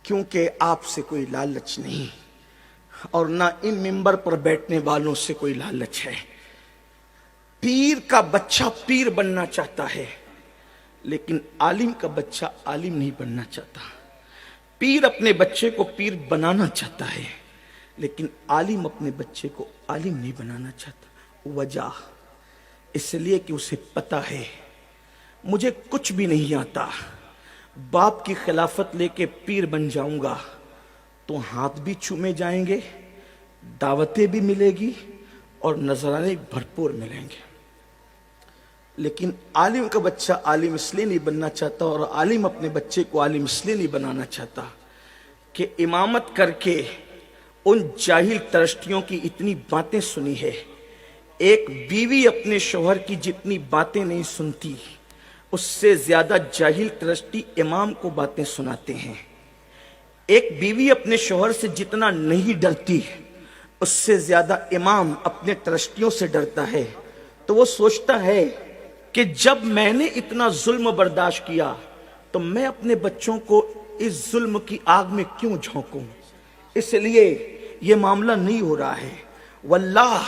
کیونکہ آپ سے کوئی لالچ نہیں اور نہ ان ممبر پر بیٹھنے والوں سے کوئی لالچ ہے۔ پیر کا بچہ پیر بننا چاہتا ہے لیکن عالم کا بچہ عالم نہیں بننا چاہتا۔ پیر اپنے بچے کو پیر بنانا چاہتا ہے لیکن عالم اپنے بچے کو عالم نہیں بنانا چاہتا۔ وجہ اس لیے کہ اسے پتا ہے مجھے کچھ بھی نہیں آتا، باپ کی خلافت لے کے پیر بن جاؤں گا تو ہاتھ بھی چومے جائیں گے، دعوتیں بھی ملے گی اور نذرانے بھرپور ملیں گے۔ لیکن عالم کا بچہ عالم اس لیے نہیں بننا چاہتا اور عالم اپنے بچے کو عالم اس لیے نہیں بنانا چاہتا کہ امامت کر کے ان جاہل ترشٹیوں کی اتنی باتیں سنی ہے۔ ایک بیوی اپنے شوہر کی جتنی باتیں نہیں سنتی اس سے زیادہ جاہل ترشٹی امام کو باتیں سناتے ہیں۔ ایک بیوی اپنے شوہر سے جتنا نہیں ڈرتی اس سے زیادہ امام اپنے ترشٹیوں سے ڈرتا ہے۔ تو وہ سوچتا ہے کہ جب میں نے اتنا ظلم برداشت کیا تو میں اپنے بچوں کو اس ظلم کی آگ میں کیوں جھونکوں، اس لیے یہ معاملہ نہیں ہو رہا ہے۔ واللہ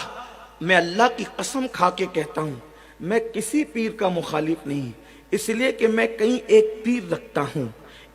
میں اللہ کی قسم کھا کے کہتا ہوں میں کسی پیر کا مخالف نہیں، اس لیے کہ میں کہیں ایک پیر رکھتا ہوں۔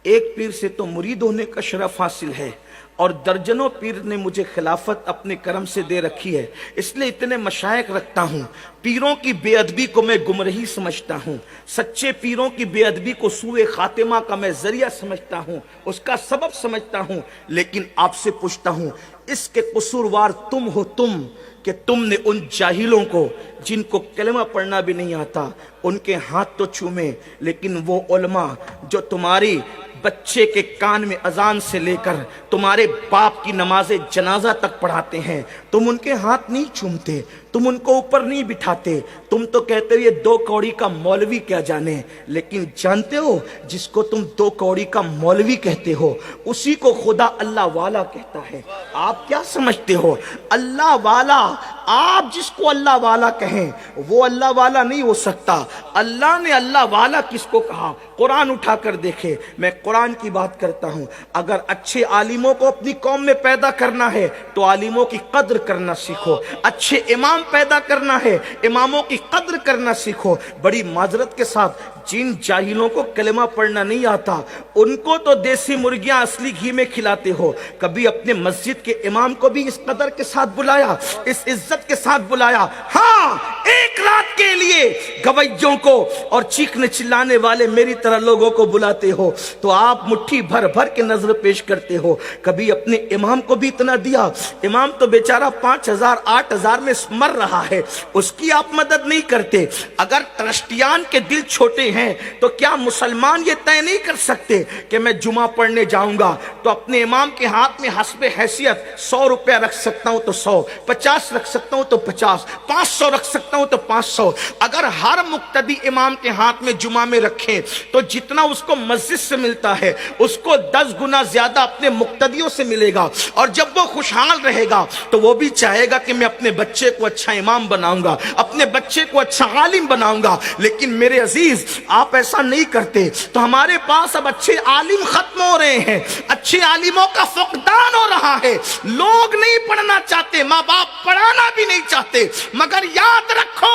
ایک پیر سے تو مرید ہونے کا شرف حاصل ہے اور درجنوں پیر نے مجھے خلافت اپنے کرم سے دے رکھی ہے، اس لیے اتنے مشائخ رکھتا ہوں۔ پیروں کی بے ادبی کو میں گمراہی سمجھتا ہوں، سچے پیروں کی بے ادبی کو سوء خاتمہ کا میں ذریعہ سمجھتا ہوں، اس کا سبب سمجھتا ہوں۔ لیکن آپ سے پوچھتا ہوں اس کے قصوروار تم ہو، تم کہ تم نے ان جاہلوں کو جن کو کلمہ پڑھنا بھی نہیں آتا ان کے ہاتھ تو چومے، لیکن وہ علماء جو تمہاری بچے کے کان میں اذان سے لے کر تمہارے باپ کی نماز جنازہ تک پڑھاتے ہیں تم ان کے ہاتھ نہیں چومتے، تم ان کو اوپر نہیں بٹھاتے، تم تو کہتے ہو یہ دو کوڑی کا مولوی کیا جانے۔ لیکن جانتے ہو جس کو تم دو کوڑی کا مولوی کہتے ہو اسی کو خدا اللہ والا کہتا ہے۔ آپ کیا سمجھتے ہو اللہ والا، آپ جس کو اللہ والا کہیں وہ اللہ والا نہیں ہو سکتا۔ اللہ نے اللہ والا کس کو کہا؟ قرآن اٹھا کر دیکھے، میں قرآن کی بات کرتا ہوں۔ اگر اچھے عالموں کو اپنی قوم میں پیدا کرنا ہے تو عالموں کی قدر کرنا سیکھو، اچھے امام پیدا کرنا ہے اماموں کی قدر کرنا سیکھو۔ بڑی معذرت کے ساتھ جن جاہلوں کو کلمہ پڑھنا نہیں آتا ان کو تو دیسی مرغیاں اصلی گھی میں کھلاتے ہو، کبھی اپنے مسجد کے امام کو بھی اس قدر کے ساتھ بلایا، اس عزت کے ساتھ بلایا؟ ہاں، ایک رات کے لیے گویوں کو اور چیخنے چلانے والے میری طرح لوگوں کو بلاتے ہو تو آپ مٹھی بھر بھر کے نظر پیش کرتے ہو۔ کبھی اپنے امام کو بھی اتنا دیا؟ امام تو بیچارہ 5,000 8,000 میں مر رہا ہے، اس کی آپ مدد نہیں کرتے۔ اگر ٹرسٹیان کے دل چھوٹے ہیں تو کیا مسلمان یہ طے نہیں کر سکتے کہ میں جمعہ پڑھنے جاؤں گا تو اپنے امام کے ہاتھ میں حسب حیثیت 100 روپیہ رکھ سکتا ہوں تو 100، 50 رکھ سکتا ہوں تو 50، 500 رکھ سکتا ہوں تو 500۔ اگر ہر مقتدی امام کے ہاتھ میں جمعہ میں رکھیں تو جتنا اس کو مسجد سے ملتا ہے اس کو 10 گنا زیادہ اپنے مقتدیوں سے ملے گا، اور جب وہ خوشحال رہے گا تو وہ بھی چاہے گا کہ میں اپنے بچے کو اچھا امام بناؤں گا، اپنے بچے کو اچھا عالم بناؤں گا۔ لیکن میرے عزیز آپ ایسا نہیں کرتے تو ہمارے پاس اب اچھے عالم ختم ہو رہے ہیں، اچھے عالموں کا فقدان ہو رہا ہے۔ لوگ نہیں پڑھنا چاہتے، ماں باپ پڑھانا بھی نہیں چاہتے، مگر یاد رکھو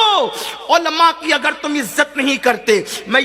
علماء کی اگر تم عزت نہیں کرتے، میں